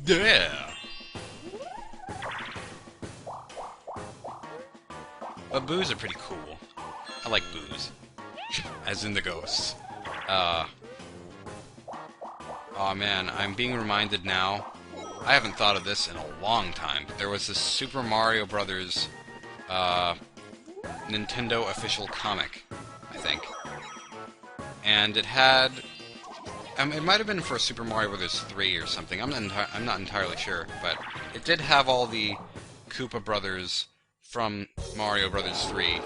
Yeah! But boos are pretty cool. I like boos. As in the ghosts. Aw man, I'm being reminded now. I haven't thought of this in a long time, but there was this Super Mario Brothers, Nintendo official comic, I think. And it had... it might have been for Super Mario Brothers 3 or something, I'm not entirely sure, but it did have all the Koopa Brothers from Mario Brothers 3,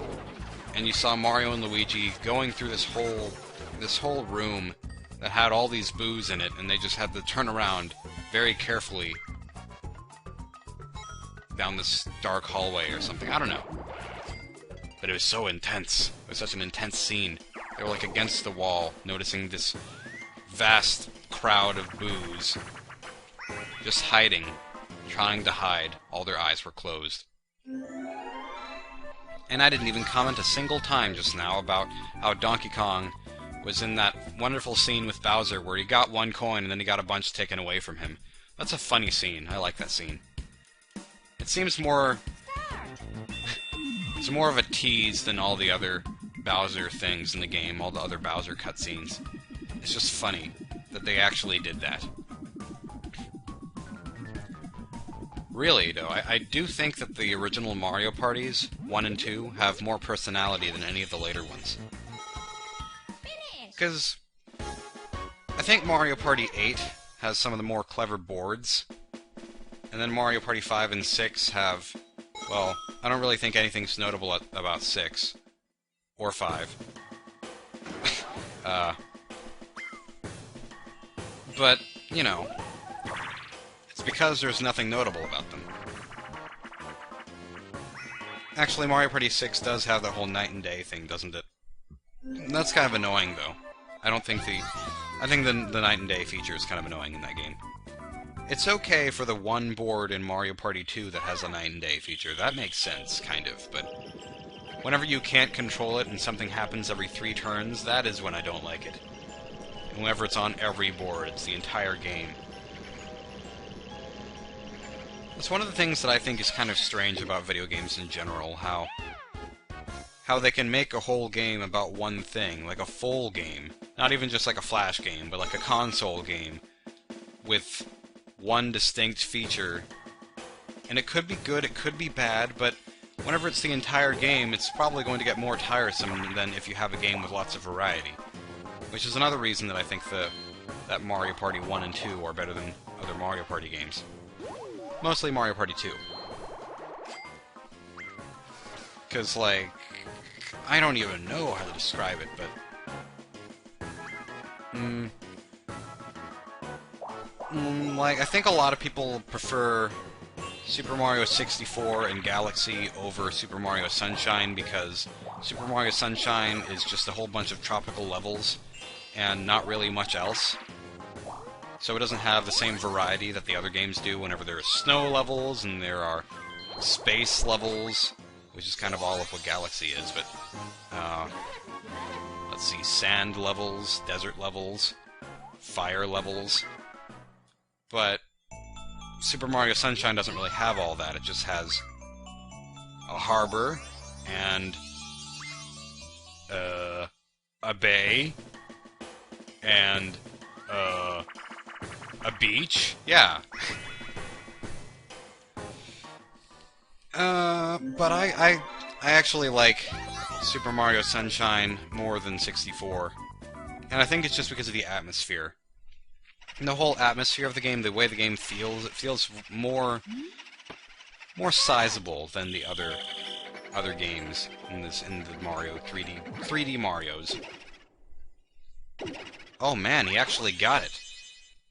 and you saw Mario and Luigi going through this whole room that had all these boos in it, and they just had to turn around very carefully down this dark hallway or something. I don't know. But it was so intense. It was such an intense scene. They were like against the wall, noticing this vast crowd of boos just hiding, trying to hide. All their eyes were closed. And I didn't even comment a single time just now about how Donkey Kong was in that wonderful scene with Bowser where he got one coin and then he got a bunch taken away from him. That's a funny scene. I like that scene. It seems more... it's more of a tease than all the other Bowser things in the game, all the other Bowser cutscenes. It's just funny that they actually did that. Really, though, I do think that the original Mario parties, 1 and 2, have more personality than any of the later ones. Because I think Mario Party 8 has some of the more clever boards, and then Mario Party 5 and 6 have, well, I don't really think anything's notable about 6. Or 5. But, you know, it's because there's nothing notable about them. Actually, Mario Party 6 does have the whole night and day thing, doesn't it? That's kind of annoying, though. I think the night and day feature is kind of annoying in that game. It's okay for the one board in Mario Party 2 that has a night and day feature. That makes sense, kind of, but whenever you can't control it and something happens every 3 turns, that is when I don't like it. And whenever it's on every board, it's the entire game. That's one of the things that I think is kind of strange about video games in general, how they can make a whole game about one thing, like a full game. Not even just like a Flash game, but like a console game, with one distinct feature. And it could be good, it could be bad, but whenever it's the entire game, it's probably going to get more tiresome than if you have a game with lots of variety. Which is another reason that I think that Mario Party 1 and 2 are better than other Mario Party games. Mostly Mario Party 2. Because, like, I don't even know how to describe it, but... like, I think a lot of people prefer Super Mario 64 and Galaxy over Super Mario Sunshine because Super Mario Sunshine is just a whole bunch of tropical levels and not really much else. So it doesn't have the same variety that the other games do whenever there are snow levels and there are space levels, which is kind of all of what Galaxy is, but let's see, sand levels, desert levels, fire levels. But Super Mario Sunshine doesn't really have all that. It just has a harbor and a bay and a beach. Yeah. But I actually like Super Mario Sunshine more than 64. And I think it's just because of the atmosphere. And the whole atmosphere of the game, the way the game feels, it feels more sizable than the other games in the Mario 3D Marios. Oh man, he actually got it.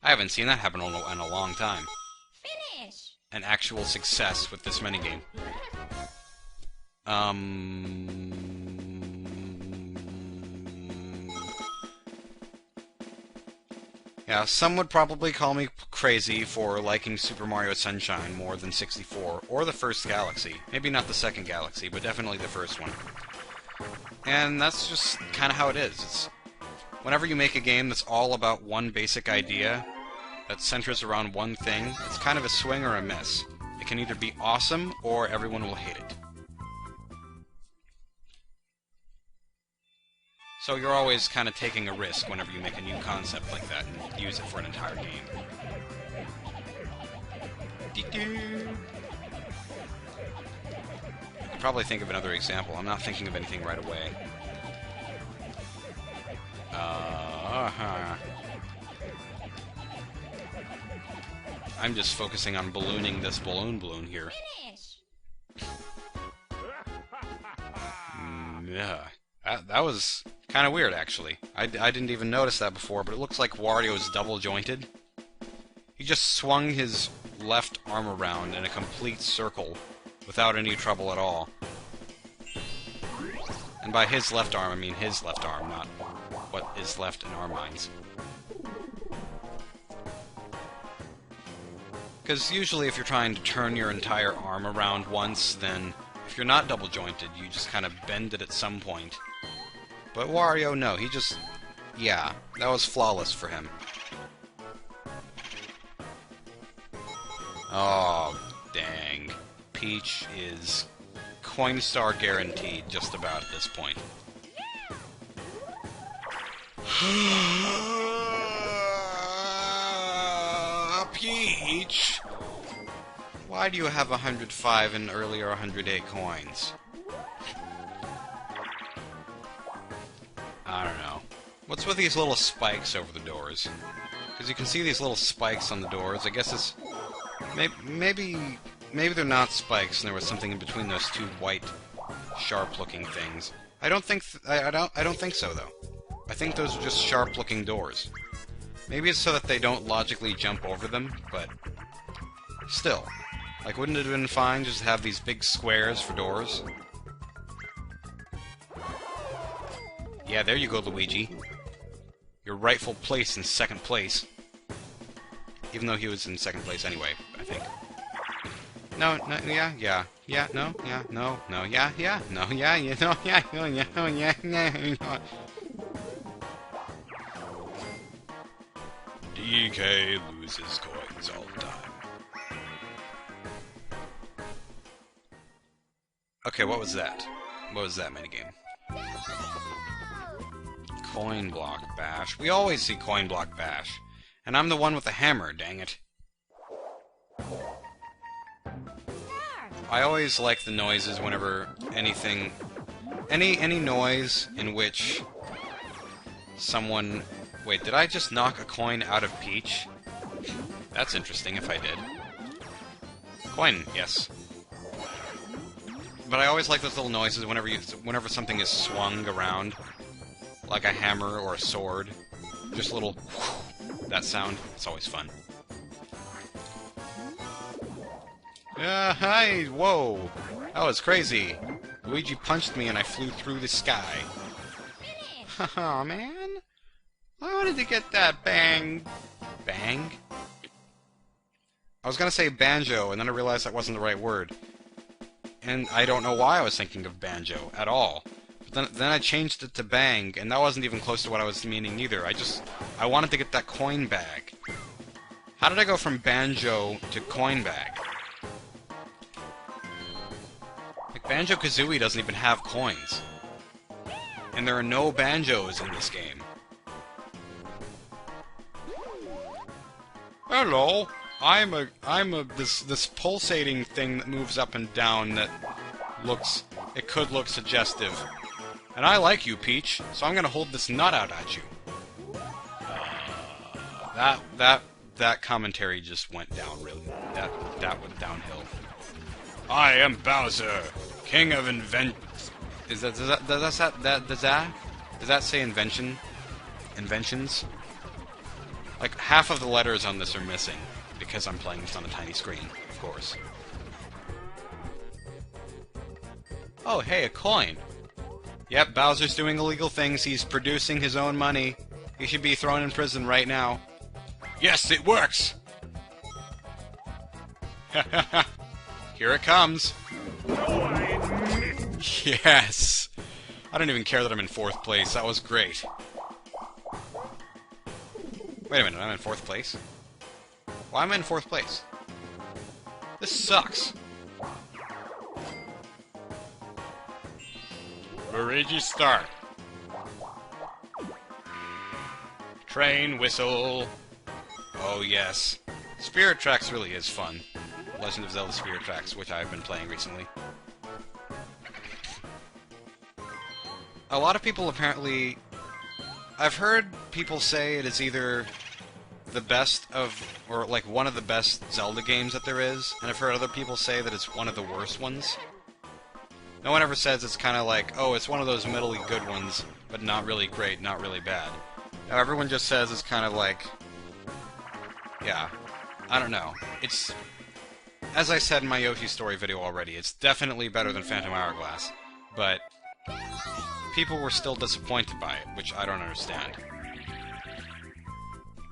I haven't seen that happen in a long time. Finish. An actual success with this minigame. Yeah, some would probably call me crazy for liking Super Mario Sunshine more than 64, or the first Galaxy. Maybe not the second Galaxy, but definitely the first one. And that's just kind of how it is. Whenever you make a game that's all about one basic idea, that centers around one thing, it's kind of a swing or a miss. It can either be awesome, or everyone will hate it. So you're always kind of taking a risk whenever you make a new concept like that and use it for an entire game. You could probably think of another example. I'm not thinking of anything right away. I'm just focusing on ballooning this balloon here. Yeah. That was kind of weird, actually. I didn't even notice that before, but it looks like Wario's double-jointed. He just swung his left arm around in a complete circle without any trouble at all. And by his left arm, I mean his left arm, not what is left in our minds. Because usually if you're trying to turn your entire arm around once, then if you're not double-jointed, you just kind of bend it at some point. But Wario, no, he just... yeah, that was flawless for him. Oh, dang. Peach is coin star guaranteed just about at this point. Peach! Why do you have 105 and earlier 108 coins? I don't know. What's with these little spikes over the doors? Because you can see these little spikes on the doors. I guess it's... Maybe they're not spikes and there was something in between those two white, sharp-looking things. I don't think so, though. I think those are just sharp-looking doors. Maybe it's so that they don't logically jump over them, but... still. Like, wouldn't it have been fine just to have these big squares for doors? Yeah, there you go, Luigi. Your rightful place in second place. Even though he was in second place anyway, I think. No, yeah, no, DK loses coins all the time. Okay, what was that? What was that minigame? Coin block bash. We always see coin block bash. And I'm the one with the hammer, dang it. I always like the noises whenever anything... Any noise in which someone... Wait, did I just knock a coin out of Peach? That's interesting if I did. Coin, yes. But I always like those little noises whenever something is swung around. Like a hammer or a sword. Just a little... that sound. It's always fun. Hi! Whoa! That was crazy! Luigi punched me and I flew through the sky. Haha, man! I wanted to get that bang... Bang? I was gonna say banjo, and then I realized that wasn't the right word. And I don't know why I was thinking of banjo at all. But then I changed it to bang, and that wasn't even close to what I was meaning either. I wanted to get that coin bag. How did I go from banjo to coin bag? Like, Banjo-Kazooie doesn't even have coins. And there are no banjos in this game. Hello! I'm this pulsating thing that moves up and down that it could look suggestive. And I like you, Peach, so I'm gonna hold this nut out at you. That commentary just went down really. That went downhill. I am Bowser, King of Does that say invention? Inventions? Like, half of the letters on this are missing, because I'm playing this on a tiny screen, of course. Oh, hey, a coin! Yep, Bowser's doing illegal things, he's producing his own money. He should be thrown in prison right now. Yes, it works! Here it comes! Yes! I don't even care that I'm in 4th place, that was great. Wait a minute, I'm in 4th place? Why am I in 4th place? This sucks. Luigi, start. Train whistle. Oh yes. Spirit Tracks really is fun. Legend of Zelda Spirit Tracks, which I've been playing recently. A lot of people apparently... I've heard people say it is either the best of... or like one of the best Zelda games that there is, and I've heard other people say that it's one of the worst ones. No one ever says it's kind of like, oh, it's one of those middly good ones, but not really great, not really bad. Now, everyone just says it's kind of like... yeah, I don't know. It's... as I said in my Yoshi Story video already, it's definitely better than Phantom Hourglass, but people were still disappointed by it, which I don't understand.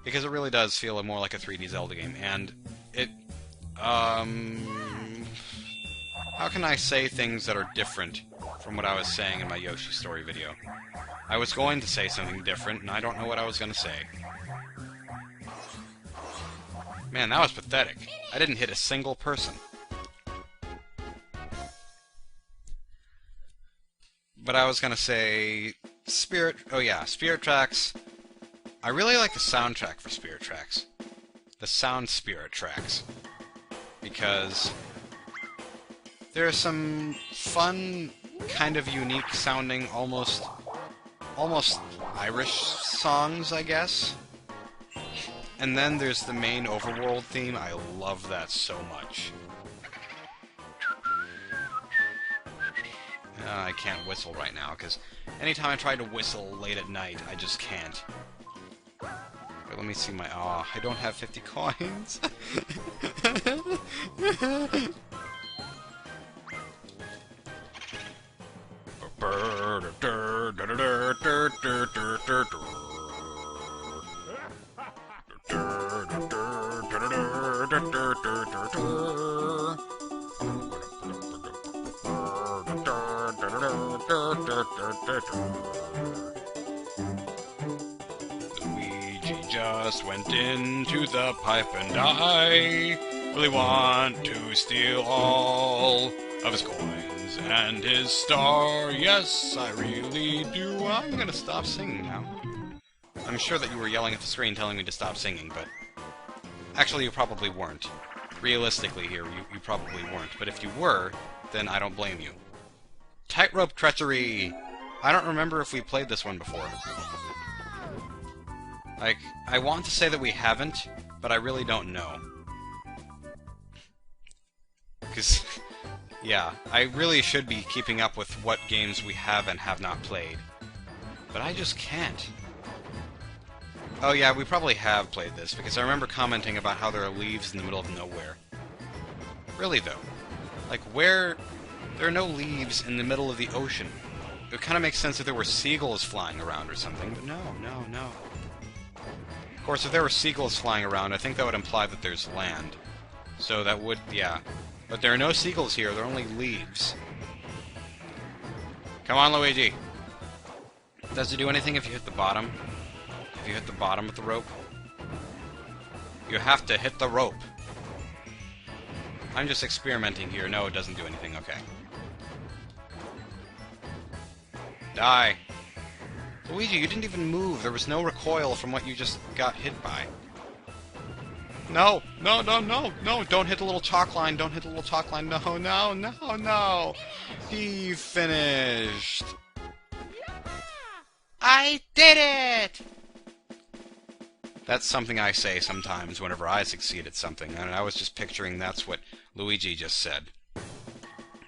Because it really does feel more like a 3D Zelda game, and it... how can I say things that are different from what I was saying in my Yoshi Story video? I was going to say something different, and I don't know what I was going to say. Man, that was pathetic. I didn't hit a single person. But I was going to say... Spirit... oh yeah, Spirit Tracks. I really like the soundtrack for Spirit Tracks. The sound Spirit Tracks. Because... there are some fun, kind of unique sounding, almost Irish songs, I guess. And then there's the main overworld theme. I love that so much. I can't whistle right now, because anytime I try to whistle late at night, I just can't. Wait, let me see my... aw, I don't have 50 coins. Luigi just went into the pipe and I really want to steal all of his coins and his star. Yes, I really do. I'm gonna stop singing now. I'm sure that you were yelling at the screen telling me to stop singing, but... actually, you probably weren't. Realistically here, you probably weren't. But if you were, then I don't blame you. Tightrope Treachery! I don't remember if we played this one before. Like, I want to say that we haven't, but I really don't know. Because, yeah, I really should be keeping up with what games we have and have not played. But I just can't. Oh yeah, we probably have played this, because I remember commenting about how there are leaves in the middle of nowhere. Really, though. Like, where... there are no leaves in the middle of the ocean. It would kind of make sense if there were seagulls flying around or something, but no, no, no. Of course, if there were seagulls flying around, I think that would imply that there's land. So that would... yeah. But there are no seagulls here, there are only leaves. Come on, Luigi! Does it do anything if you hit the bottom? If you hit the bottom of the rope? You have to hit the rope. I'm just experimenting here. No, it doesn't do anything. Okay. Die. Luigi, you didn't even move. There was no recoil from what you just got hit by. No! No, no, no! No! Don't hit the little chalk line! Don't hit the little chalk line! No, no, no, no! He finished! I did it! That's something I say sometimes whenever I succeed at something, and I was just picturing that's what Luigi just said.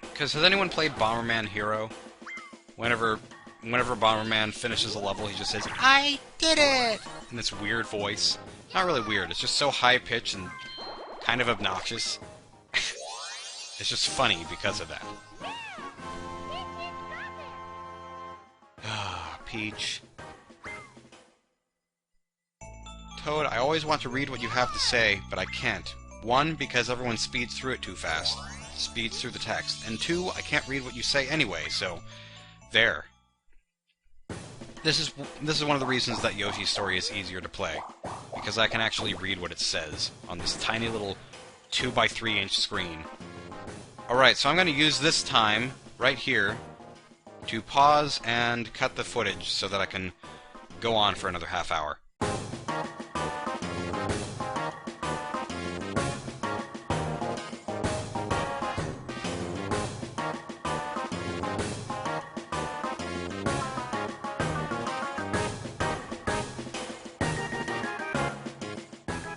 Because has anyone played Bomberman Hero? Whenever Bomberman finishes a level, he just says, I did it! In this weird voice. Not really weird, it's just so high-pitched and kind of obnoxious. It's just funny because of that. Ah, Peach. Toad, I always want to read what you have to say, but I can't. 1, because everyone speeds through it too fast. Speeds through the text. And 2, I can't read what you say anyway, so... there. This is one of the reasons that Yoshi's Story is easier to play, because I can actually read what it says on this tiny little 2 by 3 inch screen. Alright, so I'm going to use this time, right here, to pause and cut the footage so that I can go on for another half hour.